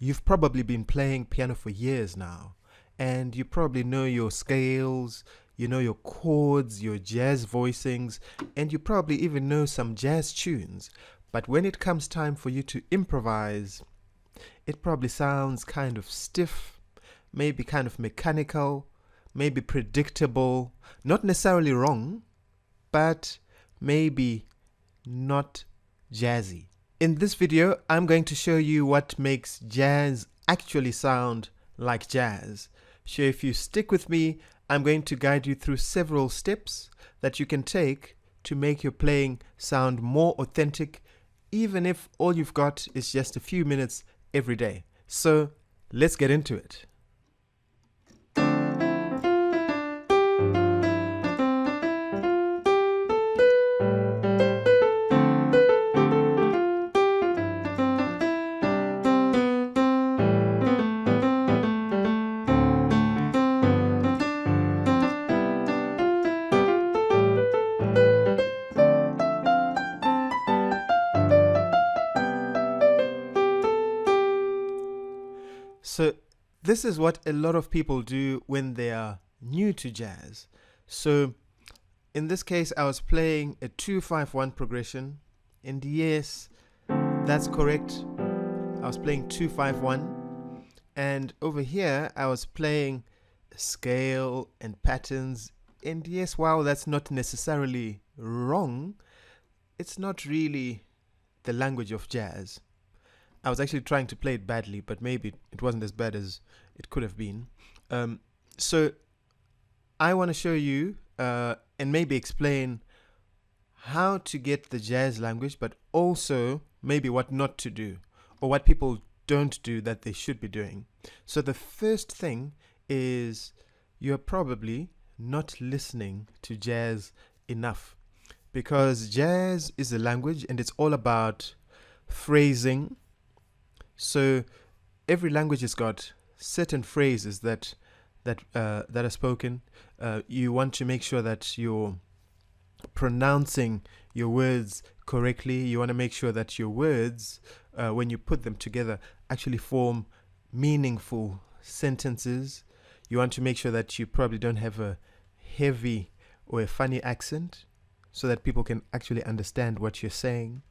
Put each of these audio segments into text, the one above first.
you've probably been playing piano for years now, and you probably know your scales, you know your chords, your jazz voicings, and you probably even know some jazz tunes. But when it comes time for you to improvise, it probably sounds kind of stiff, maybe kind of mechanical, maybe predictable, not necessarily wrong, but maybe not jazzy. In this video, I'm going to show you what makes jazz actually sound like jazz. So if you stick with me, I'm going to guide you through several steps that you can take to make your playing sound more authentic, even if all you've got is just a few minutes every day. So let's get into it. So this is what a lot of people do when they are new to jazz. So in this case, I was playing a 2-5-1 progression, and yes, that's correct. I was playing 2-5-1, and over here I was playing scale and patterns, and yes, while that's not necessarily wrong, it's not really the language of jazz. I was actually trying to play it badly, but maybe it wasn't as bad as it could have been. So I want to show you and maybe explain how to get the jazz language, but also maybe what not to do or what people don't do that they should be doing. So the first thing is you're probably not listening to jazz enough, because jazz is a language and it's all about phrasing. So every language has got certain phrases that are spoken. You want to make sure that you're pronouncing your words correctly. You want to make sure that your words, when you put them together, actually form meaningful sentences. You want to make sure that you probably don't have a heavy or a funny accent, so that people can actually understand what you're saying.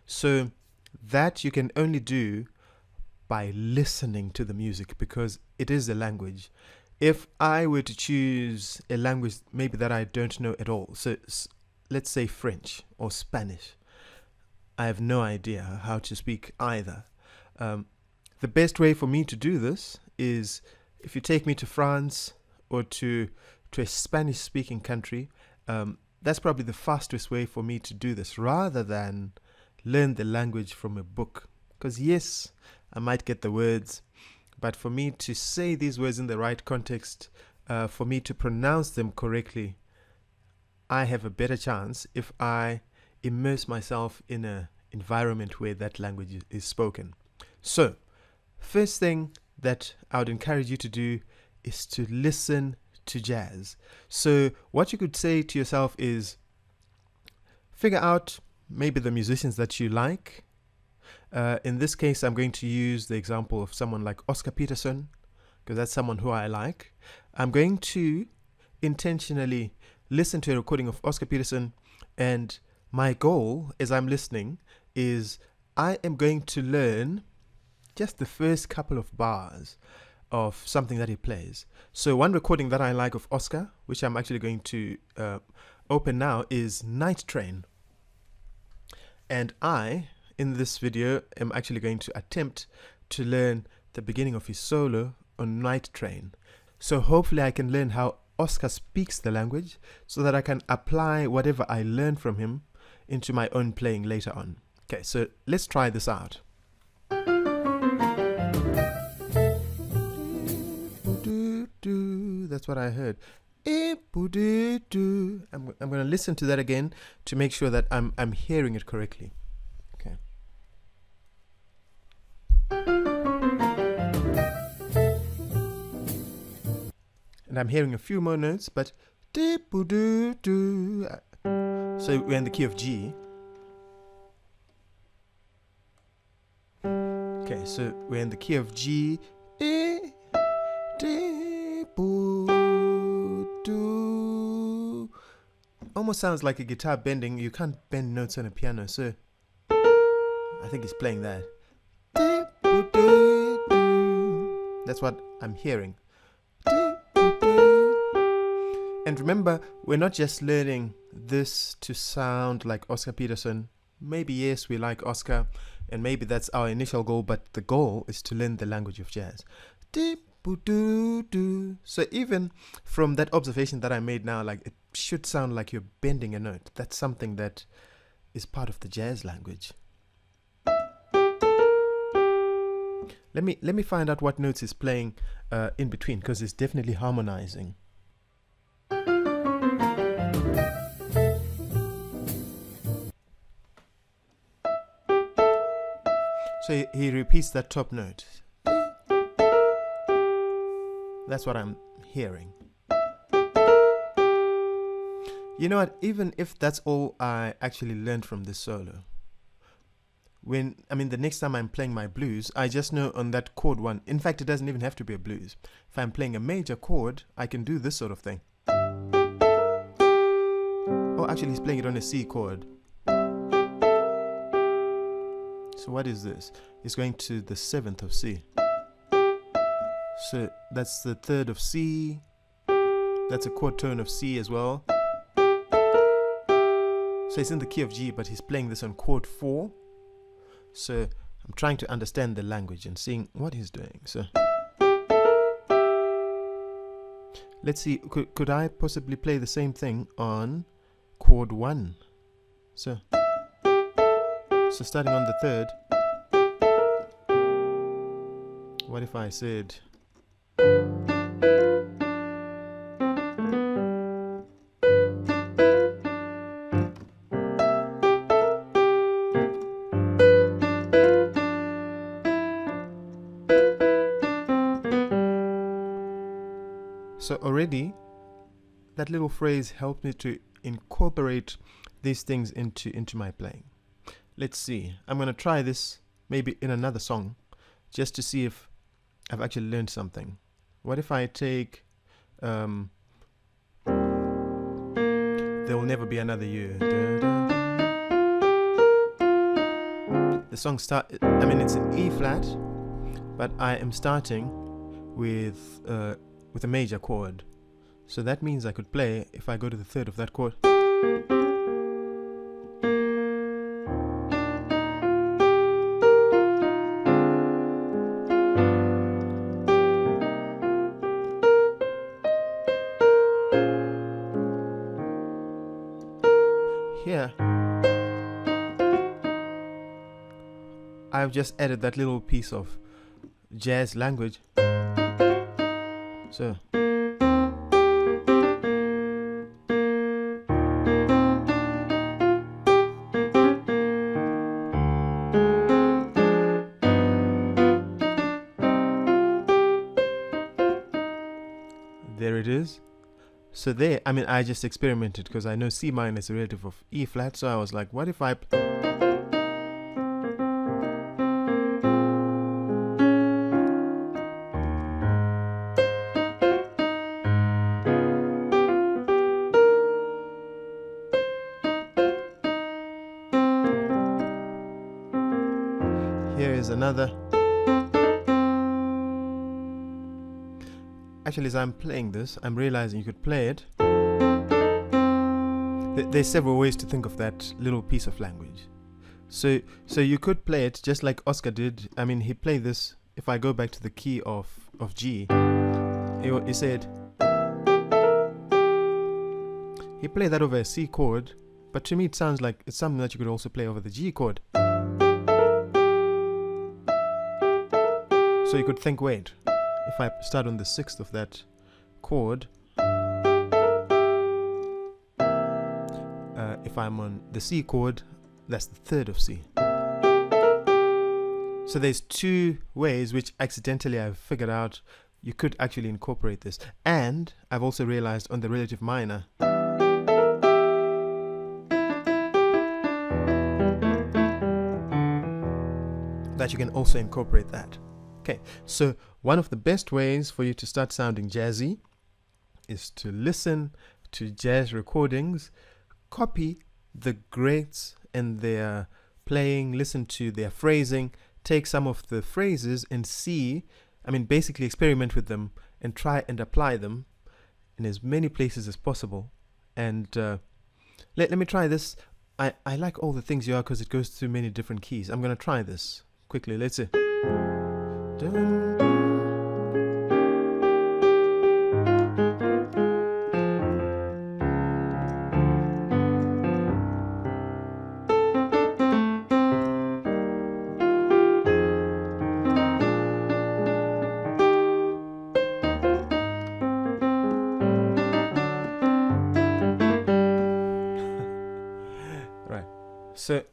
So that you can only do by listening to the music, because it is a language. If I were to choose a language maybe that I don't know at all, so let's say French or Spanish, I have no idea how to speak either. The best way for me to do this is if you take me to France or to a Spanish speaking country. That's probably the fastest way for me to do this, rather than learn the language from a book. Because yes, I might get the words, but for me to say these words in the right context, for me to pronounce them correctly, I have a better chance if I immerse myself in an environment where that language is spoken. So, first thing that I would encourage you to do is to listen to jazz. So what you could say to yourself is, figure out maybe the musicians that you like. In this case, I'm going to use the example of someone like Oscar Peterson, because that's someone who I like. I'm going to intentionally listen to a recording of Oscar Peterson, and my goal as I'm listening is I am going to learn just the first couple of bars of something that he plays. So one recording that I like of Oscar, which I'm actually going to open now, is Night Train. And I, in this video, am actually going to attempt to learn the beginning of his solo on Night Train. So hopefully I can learn how Oscar speaks the language, so that I can apply whatever I learn from him into my own playing later on. Okay, so let's try this out. That's what I heard. I'm going to listen to that again to make sure that I'm hearing it correctly. Okay. And I'm hearing a few more notes, but so we're in the key of G. Okay, so we're in the key of G. E, D, boo, do. Almost sounds like a guitar bending. You can't bend notes on a piano, so I think he's playing that. That's what I'm hearing. And remember, we're not just learning this to sound like Oscar Peterson. Maybe, yes, we like Oscar, and maybe that's our initial goal, but the goal is to learn the language of jazz. So even from that observation that I made now, like it should sound like you're bending a note. That's something that is part of the jazz language. Let me find out what notes he's playing in between, because it's definitely harmonizing. So he repeats that top note. That's what I'm hearing. You know what? Even if that's all I actually learned from this solo, the next time I'm playing my blues, I just know on that chord one. In fact, it doesn't even have to be a blues. If I'm playing a major chord, I can do this sort of thing. Oh, actually, he's playing it on a C chord. So what is this? It's going to the 7th of C. So that's the 3rd of C. That's a chord tone of C as well. So it's in the key of G, but he's playing this on chord 4. So I'm trying to understand the language and seeing what he's doing. So let's see, could I possibly play the same thing on chord 1? So starting on the 3rd, what if I said so already that little phrase helped me to incorporate these things into my playing. Let's see. I'm going to try this maybe in another song just to see if I've actually learned something. What if I take There Will Never Be Another You. The song it's an E flat, but I am starting with a major chord. So that means I could play, if I go to the 3rd of that chord, here I've just added that little piece of jazz language. So there it is. So there, I just experimented because I know C minor is a relative of E flat. So I was like, what if I here is another. Actually, as I'm playing this, I'm realizing you could play it. There's several ways to think of that little piece of language. So you could play it just like Oscar did. He played this. If I go back to the key of G, he said he played that over a C chord, but to me it sounds like it's something that you could also play over the G chord. So you could think, wait, if I start on the 6th of that chord, if I'm on the C chord, that's the 3rd of C. So there's 2 ways which accidentally I've figured out you could actually incorporate this. And I've also realized on the relative minor, that that you can also incorporate that. Okay, so one of the best ways for you to start sounding jazzy is to listen to jazz recordings, copy the greats and their playing, listen to their phrasing, take some of the phrases and basically experiment with them and try and apply them in as many places as possible. And let me try this. I like all the things you are because it goes through many different keys. I'm going to try this quickly. Let's see. Dun. Right. So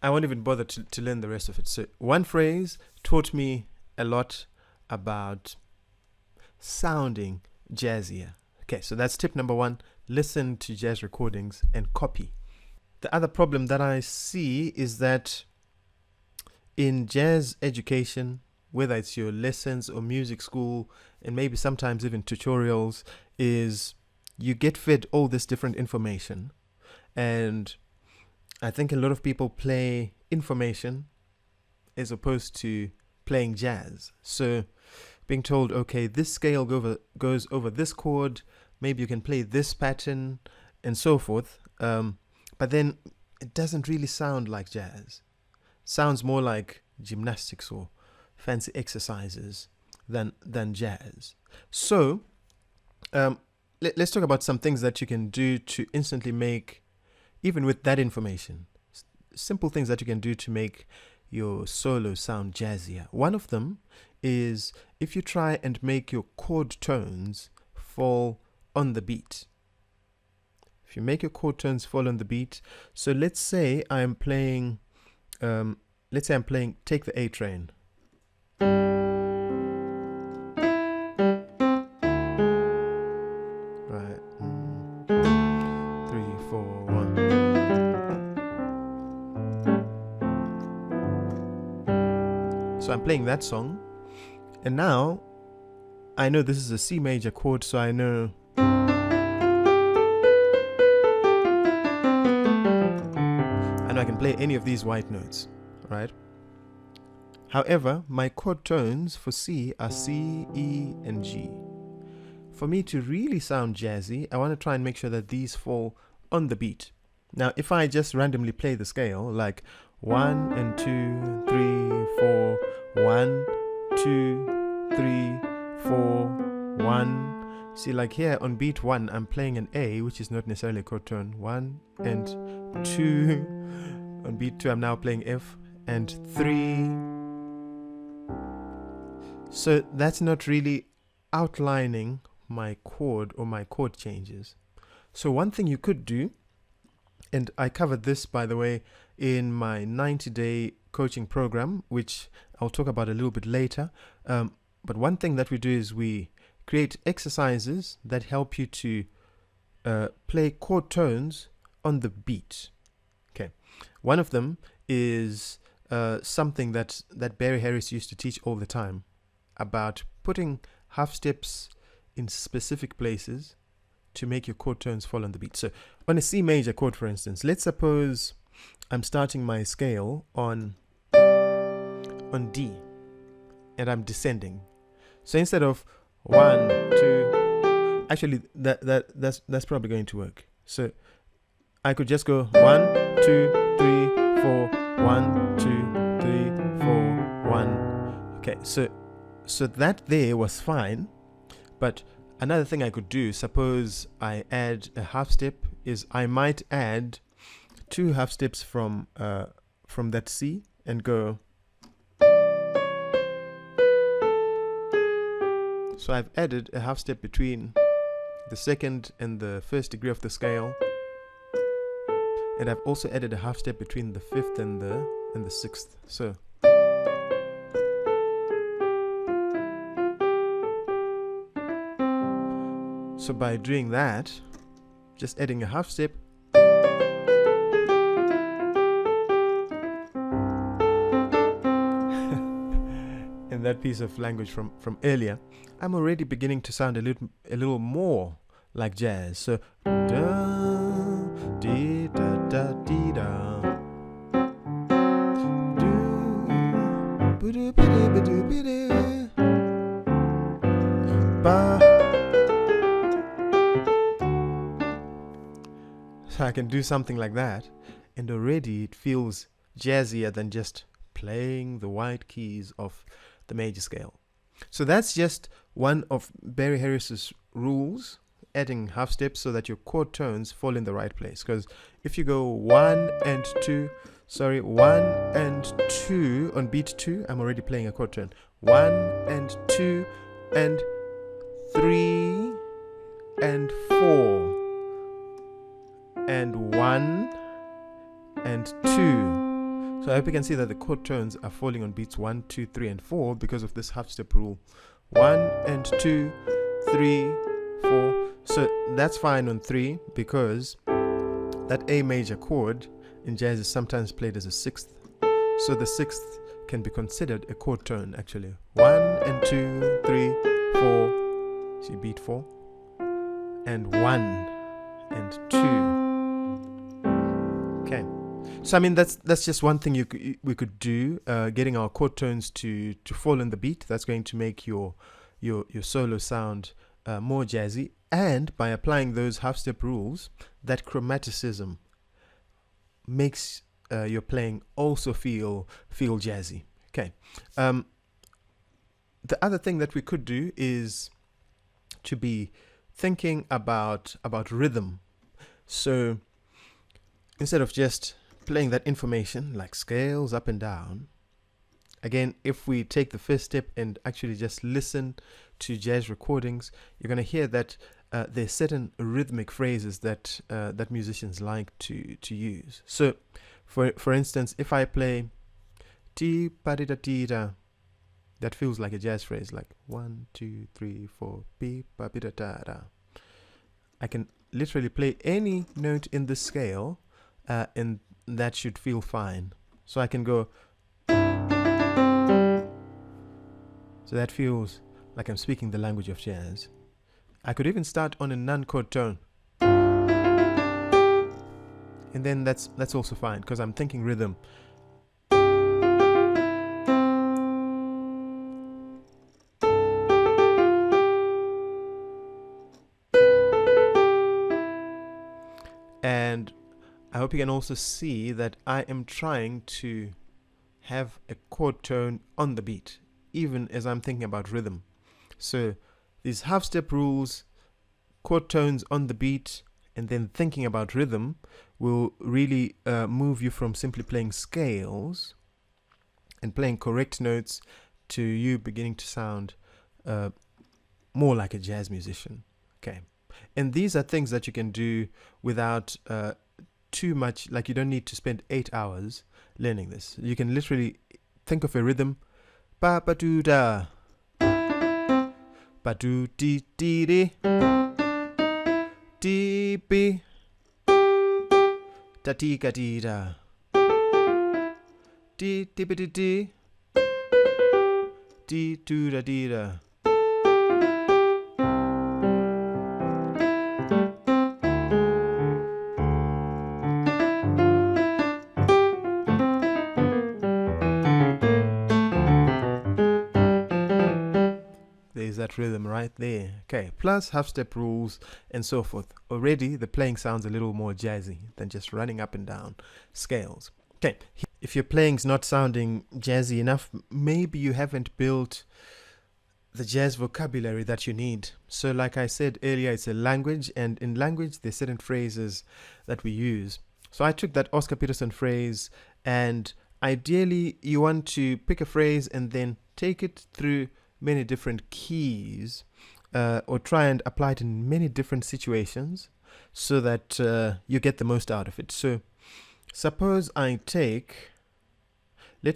I won't even bother to learn the rest of it. So one phrase taught me a lot about sounding jazzier. Okay, so that's tip number one. Listen to jazz recordings and copy. The other problem that I see is that in jazz education, whether it's your lessons or music school, and maybe sometimes even tutorials, is you get fed all this different information. And I think a lot of people play information as opposed to playing jazz. So being told, okay, this scale goes over this chord, maybe you can play this pattern and so forth. But then it doesn't really sound like jazz. Sounds more like gymnastics or fancy exercises than jazz. So let's talk about some things that you can do to instantly make, even with that information, simple things that you can do to make your solo sound jazzier. One of them is if you try and make your chord tones fall on the beat. If you make your chord tones fall on the beat, so let's say I'm playing Take the A Train. Right. 3, 4, 1. So I'm playing that song, and now I know this is a C major chord, so I know I can play any of these white notes, right? However, my chord tones for C are C, E, and G. For me to really sound jazzy, I want to try and make sure that these fall on the beat. Now, if I just randomly play the scale, like 1 and 2, 3, 4, 1, 2, 3, 4, 1. See, like here on beat 1, I'm playing an A, which is not necessarily a chord tone. 1 and 2. On beat 2, I'm now playing F and 3. So that's not really outlining my chord or my chord changes. So one thing you could do, and I covered this, by the way, in my 90-day coaching program, which I'll talk about a little bit later. But one thing that we do is we create exercises that help you to play chord tones on the beat. Okay. One of them is something that Barry Harris used to teach all the time about putting half steps in specific places to make your chord tones fall on the beat. So on a C major chord, for instance, let's suppose I'm starting my scale on D and I'm descending. So instead of 1, 2, actually that's probably going to work. So I could just go 1, 2, 3, 4, 1, 2, 3, 4, 1. Okay, so that there was fine, but another thing I could do, suppose I add a half step, is I might add 2 half steps from that C and go. So I've added a half step between the second and the first degree of the scale, and I've also added a half step between the fifth and the sixth. So by doing that, just adding a half step, in that piece of language from earlier, I'm already beginning to sound a little more like jazz. So da dee da da dee da do ba do ba do ba do ba do ba. So I can do something like that, and already it feels jazzier than just playing the white keys of the major scale. So that's just one of Barry Harris's rules, adding half steps so that your chord tones fall in the right place. Because if you go 1 and 2 on beat 2, I'm already playing a chord tone. 1 and 2 and 3 and 4 and 1 and 2. So I hope you can see that the chord tones are falling on beats 1, 2, 3 and 4 because of this half step rule. 1 and 2, 3, 4. So that's fine on 3 because that A major chord in jazz is sometimes played as a 6th. So the 6th can be considered a chord tone actually. 1 and 2, 3, 4. See beat 4 and 1 and 2. Okay, so I mean that's just one thing we could do, getting our chord tones to fall in the beat. That's going to make your solo sound more jazzy, and by applying those half step rules, that chromaticism makes your playing also feel jazzy. Okay, the other thing that we could do is to be thinking about rhythm. So instead of just playing that information like scales up and down, again, if we take the first step and actually just listen to jazz recordings, you're going to hear that there's certain rhythmic phrases that that musicians like to use. So for instance, if I play ti pa di da ti da, that feels like a jazz phrase, like 1 2 3 4 pi pa bi da da da. I can literally play any note in the scale, and that should feel fine. So I can go, so that feels like I'm speaking the language of jazz. I could even start on a non-chord tone, and then that's also fine because I'm thinking rhythm. And I hope you can also see that I am trying to have a chord tone on the beat, even as I'm thinking about rhythm. So these half step rules, chord tones on the beat, and then thinking about rhythm will really move you from simply playing scales and playing correct notes to you beginning to sound more like a jazz musician. Okay. And these are things that you can do without too much, like you don't need to spend 8 hours learning this. You can literally think of a rhythm, ba ba doo da, ba doo dee dee dee, dee be, da dee ga dee da, dee dee ba dee dee, dee doo da dee da. There's that rhythm right there. Okay, plus half step rules and so forth. Already the playing sounds a little more jazzy than just running up and down scales. Okay, if your playing's not sounding jazzy enough, maybe you haven't built the jazz vocabulary that you need. So like I said earlier, it's a language, and in language there's certain phrases that we use. So I took that Oscar Peterson phrase, and ideally you want to pick a phrase and then take it through many different keys, or try and apply it in many different situations so that you get the most out of it. So suppose let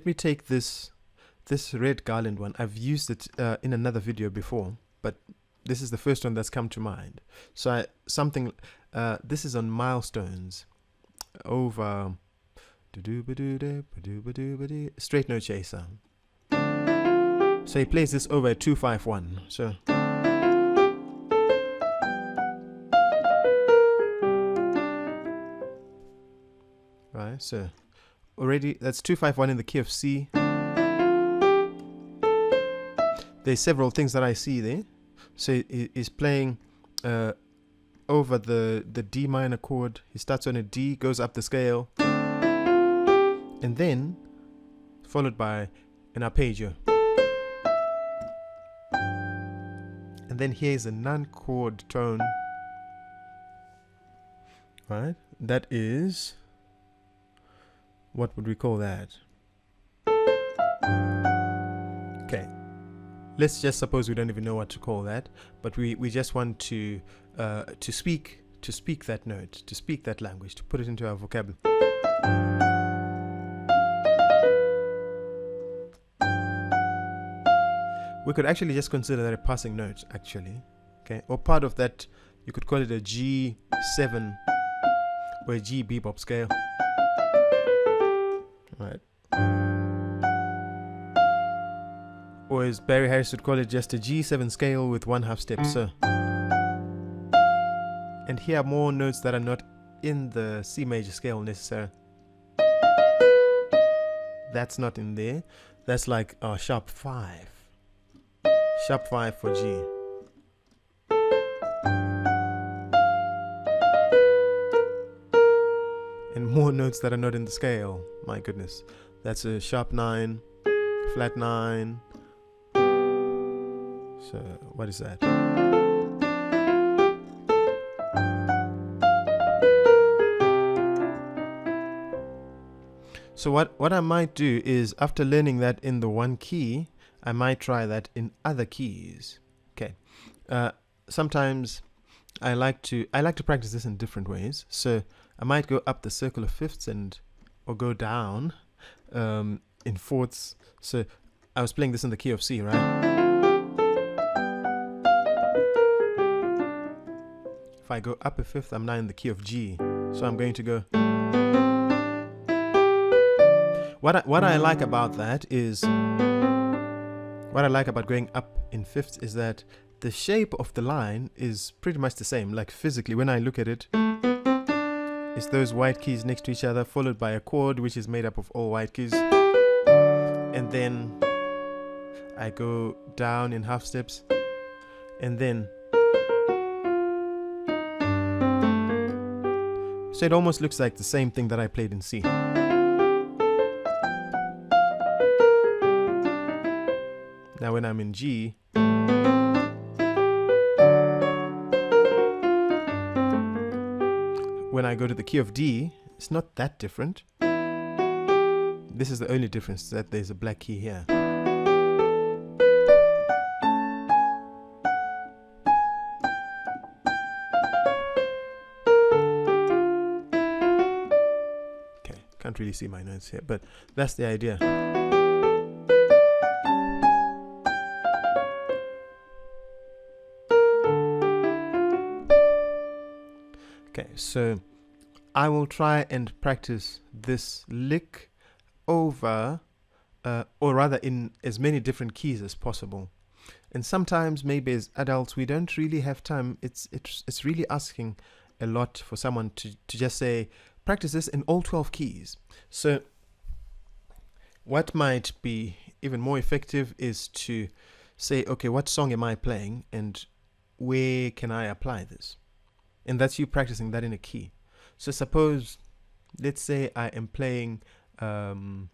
me take this red garland one. I've used it in another video before, but this is the first one that's come to mind. So this is on milestones over straight note chaser. So he plays this over a 2-5-1. So right, so already that's 2-5-1 in the key of C. There's several things that I see there. So he's playing over the D minor chord. He starts on a D, goes up the scale, and then followed by an arpeggio. And then here's a non-chord tone. Right? That is, what would we call that? Okay. Let's just suppose we don't even know what to call that, but we just want to speak that note, to speak that language, to put it into our vocabulary. We could actually just consider that a passing note, actually. Okay, or part of that, you could call it a G7 or a G bebop scale. Right. Or as Barry Harris would call it, just a G7 scale with 1/2 step. So, and here are more notes that are not in the C major scale necessarily. That's not in there. That's like sharp 5. Sharp 5 for G. And more notes that are not in the scale. My goodness. That's a sharp 9, flat 9. So, what is that? So what I might do is, after learning that in the one key, I might try that in other keys. Okay. Sometimes I like to practice this in different ways. So I might go up the circle of fifths or go down in fourths. So I was playing this in the key of C, right? If I go up a fifth, I'm now in the key of G. So I'm going to go. What I like about that is, what I like about going up in fifths is that the shape of the line is pretty much the same. Like physically, when I look at it, it's those white keys next to each other, followed by a chord which is made up of all white keys. And then I go down in half steps, and then so it almost looks like the same thing that I played in C. Now when I'm in G, when I go to the key of D, it's not that different. This is the only difference, that there's a black key here. Okay, can't really see my notes here, but that's the idea. Okay, so I will try and practice this lick over, or rather in as many different keys as possible. And sometimes, maybe as adults, we don't really have time. It's really asking a lot for someone to just say, practice this in all 12 keys. So what might be even more effective is to say, okay, what song am I playing and where can I apply this? And that's you practicing that in a key. So suppose, let's say I am playing so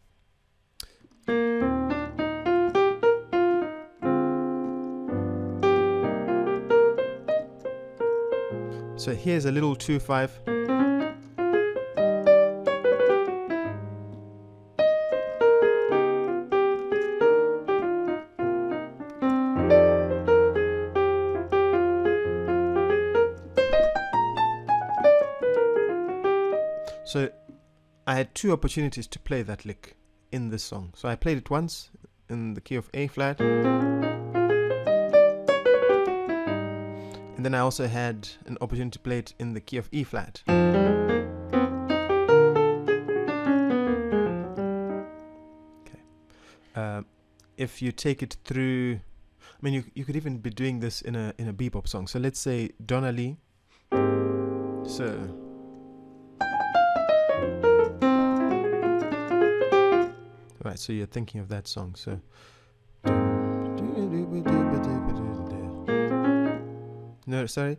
here's a little 2-5. So I had two opportunities to play that lick in this song. So I played it once in the key of A flat, and then I also had an opportunity to play it in the key of E flat. Okay. if you take it through, I mean, you could even be doing this in a bebop song. So let's say Donna Lee. So right, so you're thinking of that song. So no, sorry.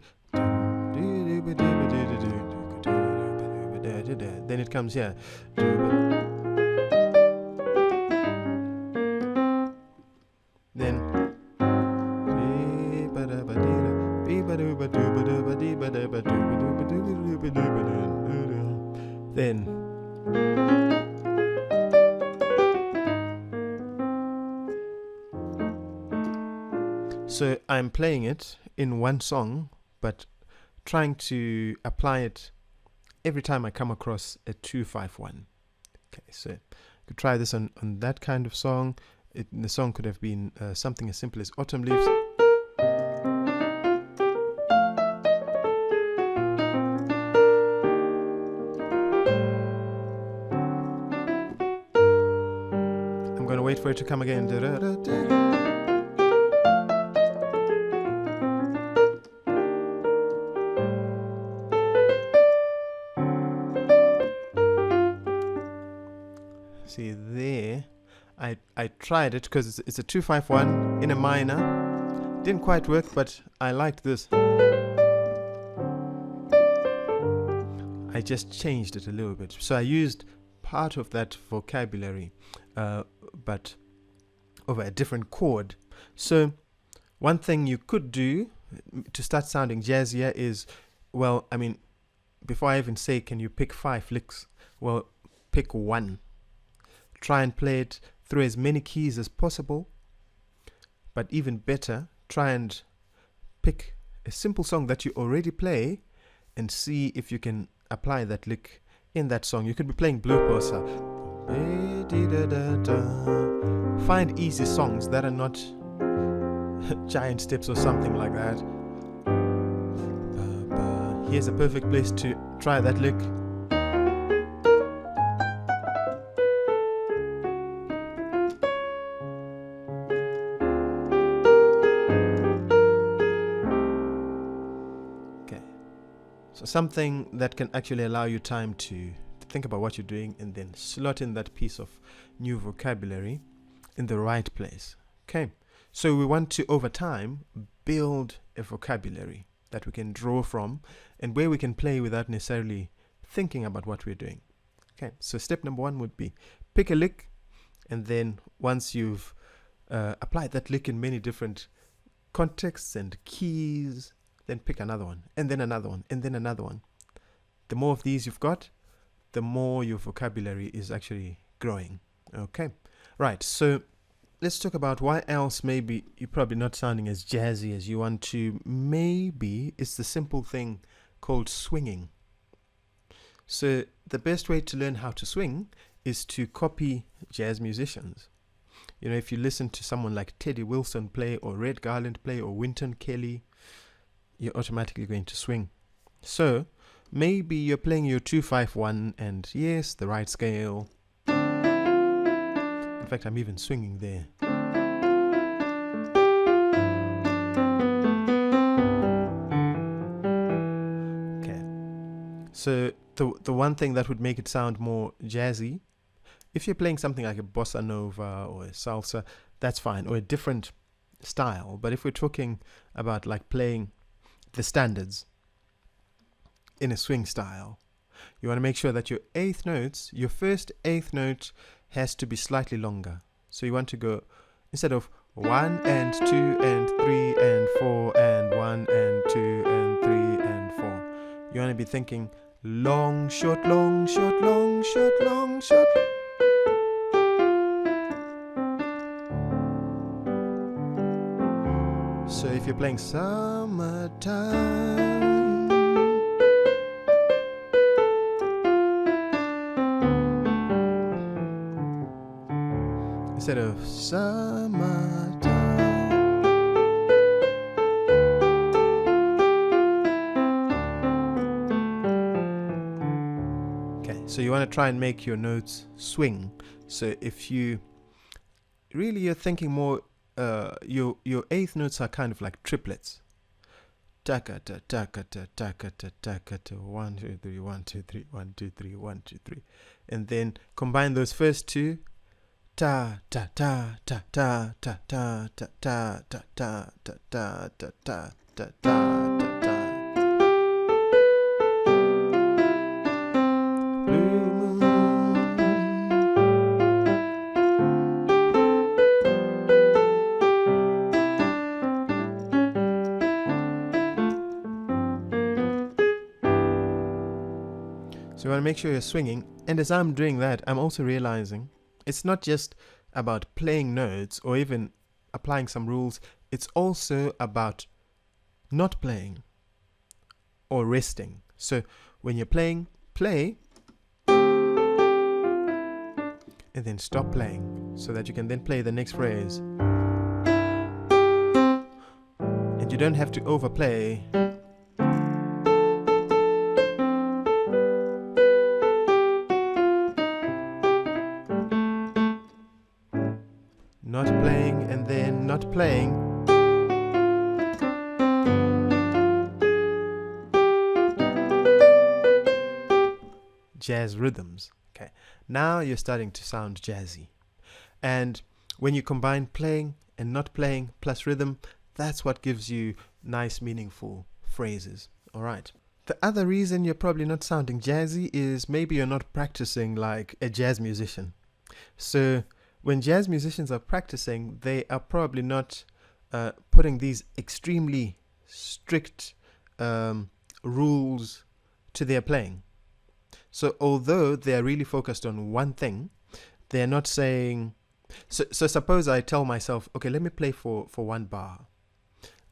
Then it comes here. Then so I'm playing it in one song, but trying to apply it every time I come across a 2-5-1. Okay, so you could try this on that kind of song. The song could have been something as simple as Autumn Leaves. I'm going to wait for it to come again. See there, I tried it because it's a 2-5-1 in a minor. Didn't quite work, but I liked this. I just changed it a little bit. So I used part of that vocabulary, but over a different chord. So one thing you could do to start sounding jazzier is, well, I mean, before I even say, can you pick 5 licks? Well, pick one. Try and play it through as many keys as possible. But even better, try and pick a simple song that you already play and see if you can apply that lick in that song. You could be playing Blue Posa. Find easy songs that are not giant steps or something like that. Here's a perfect place to try that lick. So something that can actually allow you time to think about what you're doing and then slot in that piece of new vocabulary in the right place. Okay, so we want to, over time, build a vocabulary that we can draw from and where we can play without necessarily thinking about what we're doing. Okay, so step number 1 would be pick a lick, and then once you've applied that lick in many different contexts and keys, then pick another one, and then another one, and then another one. The more of these you've got, the more your vocabulary is actually growing. Okay, right, so let's talk about why else maybe you're probably not sounding as jazzy as you want to. Maybe it's the simple thing called swinging. So the best way to learn how to swing is to copy jazz musicians. You know, if you listen to someone like Teddy Wilson play, or Red Garland play, or Wynton Kelly, you're automatically going to swing. So maybe you're playing your 2-5-1 and yes, the right scale. In fact, I'm even swinging there. Okay. So the one thing that would make it sound more jazzy, if you're playing something like a bossa nova or a salsa, that's fine, or a different style. But if we're talking about like playing the standards in a swing style, you want to make sure that your first eighth note has to be slightly longer. So you want to go, instead of 1 and 2 and 3 and 4 and 1 and 2 and 3 and 4, you want to be thinking long, short, long, short, long, short, long, short. So if you're playing summertime, instead of summertime. Okay, so you want to try and make your notes swing. So if you really you're thinking more. Your eighth notes are kind of like triplets. Takata, takata, takata, takata. 1, 2, 3, 1, 2, 3, 1, 2, 3, 1, 2, 3, and then combine those first two. Ta ta ta ta ta ta ta ta ta ta ta ta ta ta ta ta ta. So you want to make sure you're swinging. And as I'm doing that, I'm also realizing it's not just about playing notes or even applying some rules. It's also about not playing or resting. So when you're playing, play, and then stop playing so that you can then play the next phrase. And you don't have to overplay. Not playing and then not playing. Jazz rhythms. Okay, now you're starting to sound jazzy. And when you combine playing and not playing plus rhythm, that's what gives you nice, meaningful phrases. All right. The other reason you're probably not sounding jazzy is maybe you're not practicing like a jazz musician. So when jazz musicians are practicing, they are probably not putting these extremely strict rules to their playing. So although they are really focused on one thing, they're not saying... So suppose I tell myself, okay, let me play for one bar.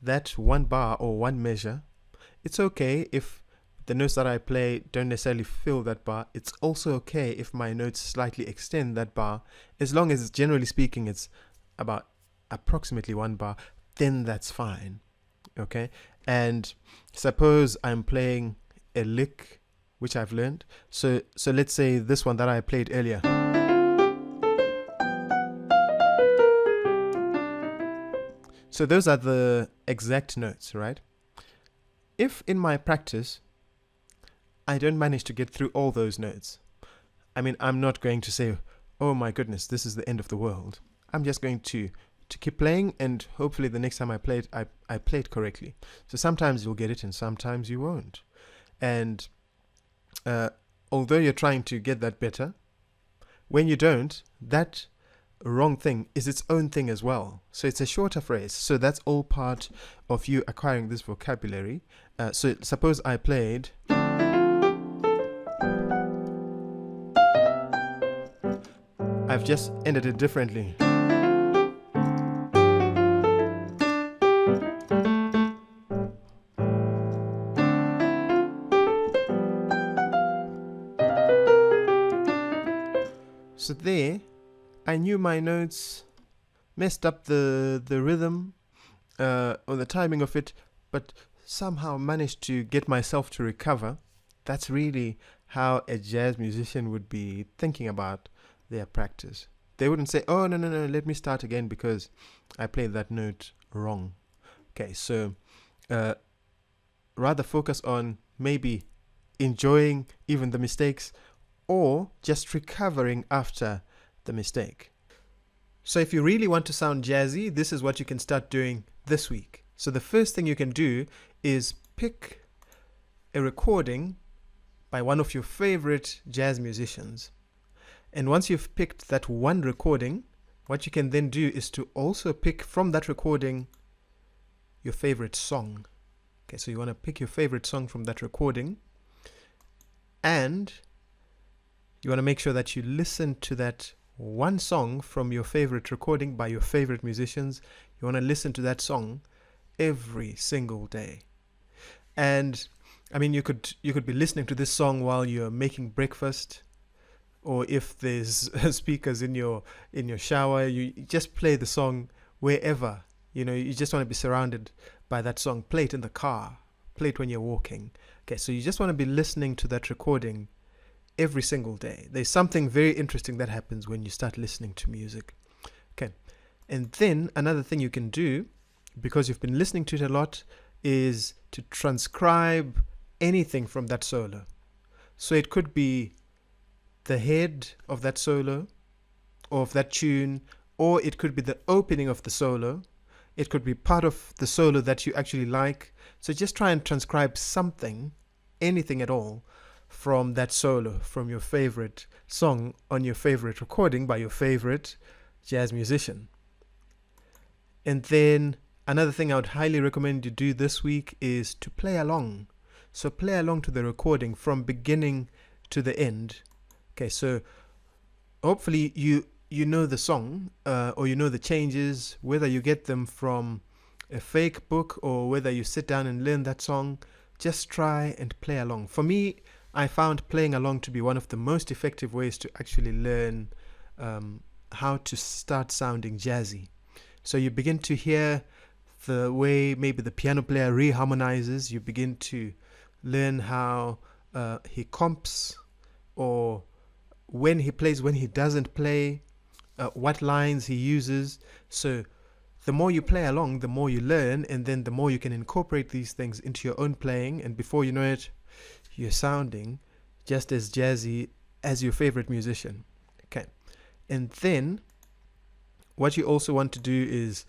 That one bar or one measure, it's okay if the notes that I play don't necessarily fill that bar. It's also okay if my notes slightly extend that bar. As long as, generally speaking, it's about approximately one bar, then that's fine. Okay? And suppose I'm playing a lick, which I've learned. So let's say this one that I played earlier. So those are the exact notes, right? If in my practice I don't manage to get through all those notes, I mean, I'm not going to say, oh my goodness, this is the end of the world. I'm just going to keep playing, and hopefully the next time I play it, I play it correctly. So sometimes you'll get it and sometimes you won't. And although you're trying to get that better, when you don't, that wrong thing is its own thing as well. So it's a shorter phrase. So that's all part of you acquiring this vocabulary. So suppose I played... I've just ended it differently. So there, I knew my notes, messed up the rhythm or the timing of it, but somehow managed to get myself to recover. That's really how a jazz musician would be thinking about their practice. They wouldn't say, oh, no, let me start again because I played that note wrong. Okay, so rather focus on maybe enjoying even the mistakes or just recovering after the mistake. So if you really want to sound jazzy, this is what you can start doing this week. So the first thing you can do is pick a recording by one of your favorite jazz musicians. And once you've picked that one recording, what you can then do is to also pick from that recording your favorite song. Okay, so you want to pick your favorite song from that recording, and you want to make sure that you listen to that one song from your favorite recording by your favorite musicians. You want to listen to that song every single day. And I mean, you could be listening to this song while you're making breakfast, or if there's speakers in your shower, you just play the song wherever. You know, you just want to be surrounded by that song. Play it in the car, play it when you're walking. Okay, so you just want to be listening to that recording every single day. There's something very interesting that happens when you start listening to music. Okay, And then another thing you can do, because you've been listening to it a lot, is to transcribe anything from that solo. So it could be the head of that solo or of that tune, or it could be the opening of the solo. It could be part of the solo that you actually like. So just try and transcribe something, anything at all, from that solo, from your favorite song on your favorite recording by your favorite jazz musician. And then another thing I would highly recommend you do this week is to play along. So play along to the recording from beginning to the end. Okay, so hopefully you know the song, or you know the changes, whether you get them from a fake book or whether you sit down and learn that song. Just try and play along. For me, I found playing along to be one of the most effective ways to actually learn how to start sounding jazzy. So you begin to hear the way maybe the piano player reharmonizes. You begin to learn how he comps, or when he plays, when he doesn't play, what lines he uses. So the more you play along, the more you learn, and then the more you can incorporate these things into your own playing, and before you know it, you're sounding just as jazzy as your favorite musician. Okay. And then what you also want to do is,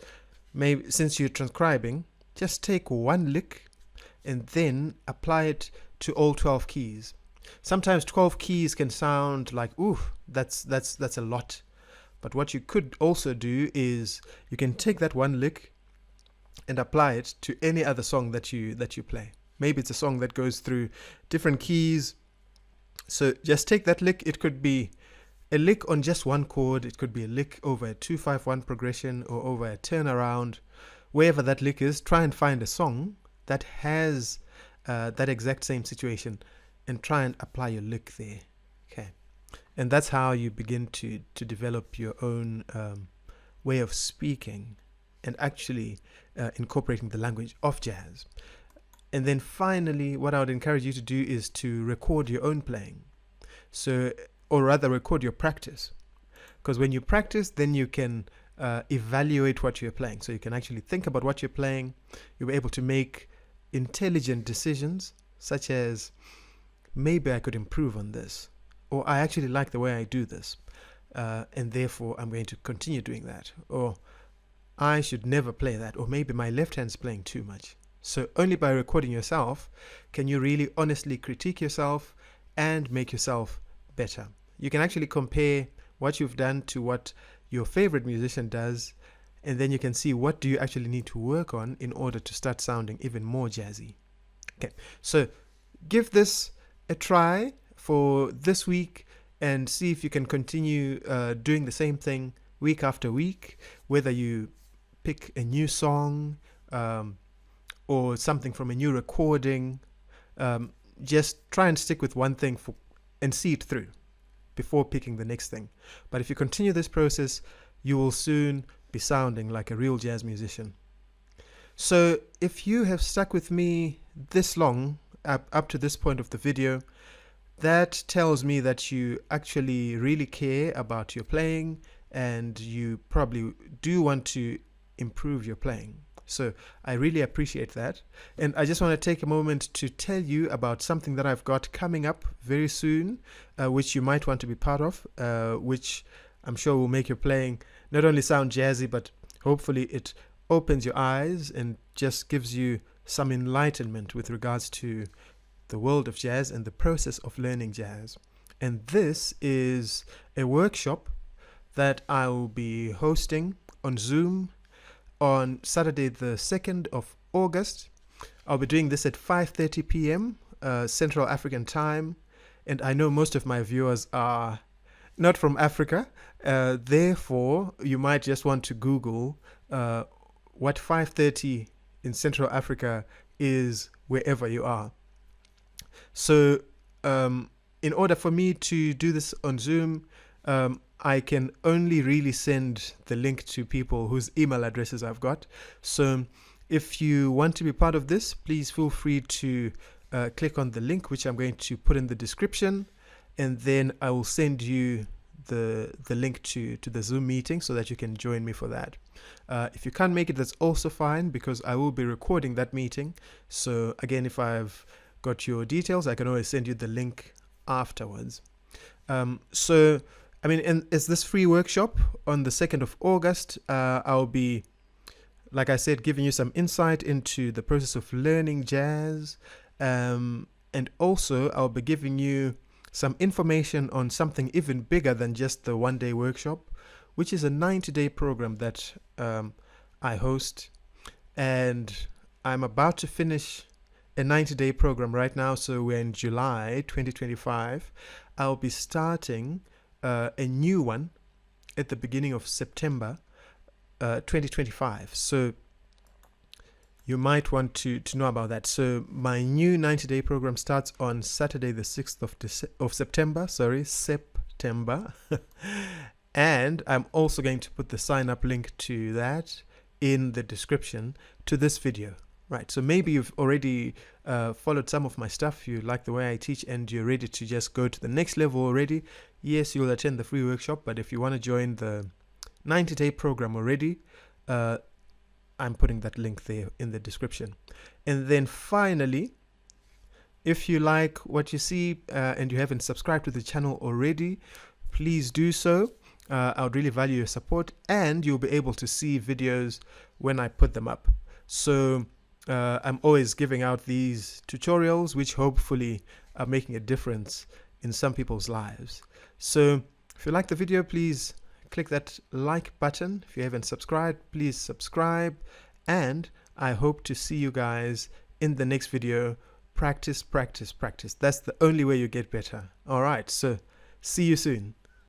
maybe since you're transcribing, just take one lick and then apply it to all 12 keys. Sometimes 12 keys can sound like, ooh, that's a lot. But what you could also do is you can take that one lick and apply it to any other song that you play. Maybe it's a song that goes through different keys. So just take that lick. It could be a lick on just one chord. It could be a lick over a 2-5-1 progression or over a turnaround. Wherever that lick is, try and find a song that has that exact same situation and try and apply your lick there. Okay. And that's how you begin to develop your own way of speaking and actually incorporating the language of jazz. And then finally, what I would encourage you to do is to record your own playing. So, or rather record your practice. Because when you practice, then you can evaluate what you're playing. So you can actually think about what you're playing. You'll be able to make intelligent decisions, such as, maybe I could improve on this, or I actually like the way I do this, and therefore I'm going to continue doing that, or I should never play that, or maybe my left hand's playing too much. So only by recording yourself can you really honestly critique yourself and make yourself better. You can actually compare what you've done to what your favorite musician does, and then you can see what do you actually need to work on in order to start sounding even more jazzy. Okay, so give this a try for this week and see if you can continue doing the same thing week after week, whether you pick a new song or something from a new recording. Just try and stick with one thing and see it through before picking the next thing. But if you continue this process, you will soon be sounding like a real jazz musician. So if you have stuck with me this long, up to this point of the video, that tells me that you actually really care about your playing and you probably do want to improve your playing. So I really appreciate that. And I just want to take a moment to tell you about something that I've got coming up very soon, which you might want to be part of, which I'm sure will make your playing not only sound jazzy, but hopefully it opens your eyes and just gives you some enlightenment with regards to the world of jazz and the process of learning jazz. And this is a workshop that I will be hosting on Zoom on Saturday the 2nd of August. I'll be doing this at 5:30 p.m. Central African time, and I know most of my viewers are not from Africa, therefore you might just want to Google what 5:30 in Central Africa is wherever you are. So in order for me to do this on Zoom, I can only really send the link to people whose email addresses I've got. So if you want to be part of this, please feel free to click on the link, which I'm going to put in the description, and then I will send you the link to the Zoom meeting so that you can join me for that. If you can't make it, that's also fine, because I will be recording that meeting. So again, if I've got your details, I can always send you the link afterwards. So I mean, it's this free workshop on the 2nd of August. I'll be, like I said, giving you some insight into the process of learning jazz. And also I'll be giving you some information on something even bigger than just the one-day workshop, which is a 90-day program that I host. And I'm about to finish a 90-day program right now. So we're in July 2025. I'll be starting a new one at the beginning of September 2025. So you might want to know about that. So my new 90-day program starts on Saturday, the 6th of September. And I'm also going to put the sign-up link to that in the description to this video. Right, so maybe you've already followed some of my stuff, you like the way I teach, and you're ready to just go to the next level already. Yes, you'll attend the free workshop, but if you want to join the 90-day program already, I'm putting that link there in the description. And then finally, if you like what you see and you haven't subscribed to the channel already, please do so. I would really value your support, and you'll be able to see videos when I put them up. So I'm always giving out these tutorials, which hopefully are making a difference in some people's lives. So if you like the video, please click that like button. If you haven't subscribed, please subscribe. And I hope to see you guys in the next video. Practice, practice, practice. That's the only way you get better. All right, so see you soon.